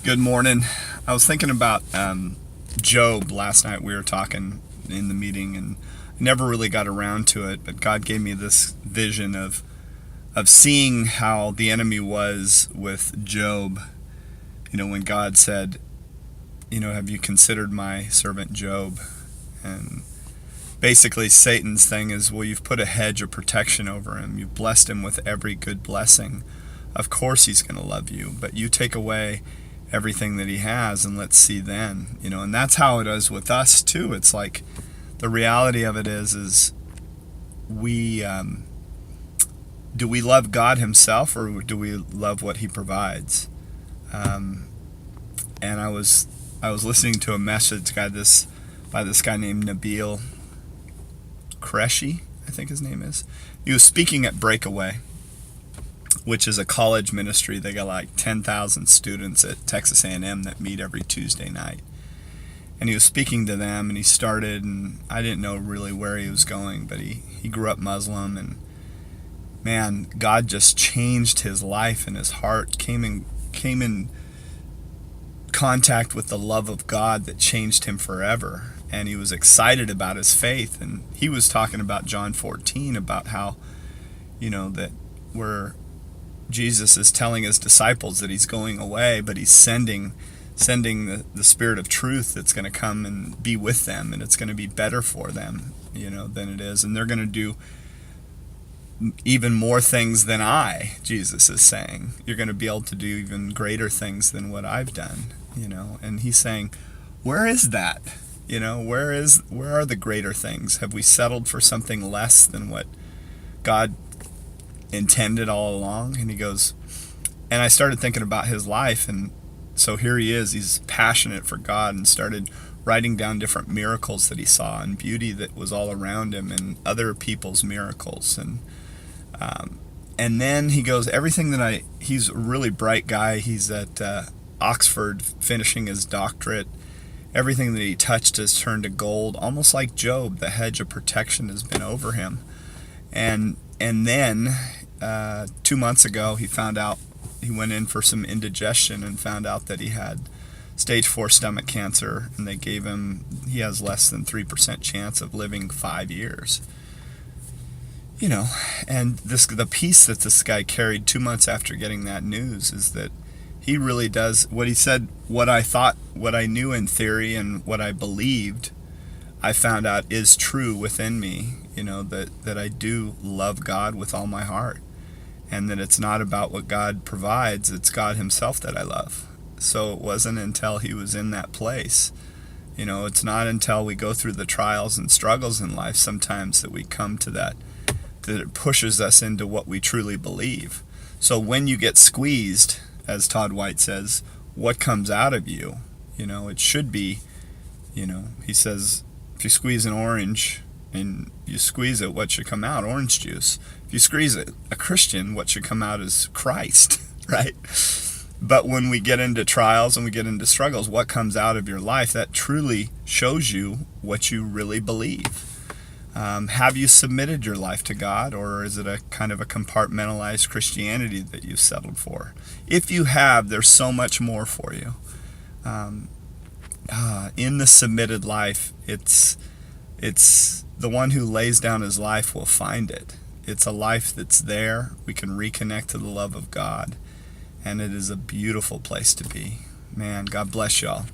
Good morning. I was thinking about Job last night. We were talking in the meeting, and I never really got around to it. But God gave me this vision of seeing how the enemy was with Job. When God said, "Have you considered my servant Job?" And basically, Satan's thing is, well, you've put a hedge of protection over him. You've blessed him with every good blessing. Of course, he's going to love you, but you take away everything that he has, and let's see then. And that's how it is with us too. It's like the reality of it is we do we love God himself, or do we love what he provides? And I was listening to a message by this guy named Nabil Qureshi, I think his name is. He was speaking at Breakaway, which is a college ministry. They got like 10,000 students at Texas A&M that meet every Tuesday night. And he was speaking to them, and he started, and I didn't know really where he was going, but he grew up Muslim, and man, God just changed his life and his heart, came in contact with the love of God that changed him forever. And he was excited about his faith, and he was talking about John 14, about how, that we're Jesus is telling his disciples that he's going away, but he's sending the Spirit of truth that's going to come and be with them, and it's going to be better for them, than it is. And they're going to do even more things than Jesus is saying. You're going to be able to do even greater things than what I've done, And he's saying, where is that? Where are the greater things? Have we settled for something less than what God intended all along? And he goes, and I started thinking about his life, and so here he is, he's passionate for God, and started writing down different miracles that he saw and beauty that was all around him and other people's miracles. And then he goes, he's a really bright guy. He's at Oxford finishing his doctorate. Everything that he touched has turned to gold, almost like Job. The hedge of protection has been over him. And then 2 months ago, he found out, he went in for some indigestion and found out that he had stage 4 stomach cancer, and he has less than 3% chance of living 5 years. And the peace that this guy carried 2 months after getting that news is that he really does what he said. What I knew in theory and what I believed, I found out is true within me, that I do love God with all my heart, and that it's not about what God provides, it's God himself that I love. So it wasn't until he was in that place, it's not until we go through the trials and struggles in life sometimes that we come to that it pushes us into what we truly believe. So when you get squeezed, as Todd White says, what comes out of you? It should be, he says, if you squeeze an orange and you squeeze it, what should come out? Orange juice. If you squeeze a Christian, what should come out is Christ, right? But when we get into trials and we get into struggles, what comes out of your life, that truly shows you what you really believe. Have you submitted your life to God, or is it a kind of a compartmentalized Christianity that you've settled for? If you have, there's so much more for you. In the submitted life, it's the one who lays down his life will find it. It's a life that's there. We can reconnect to the love of God, and it is a beautiful place to be. Man, God bless y'all.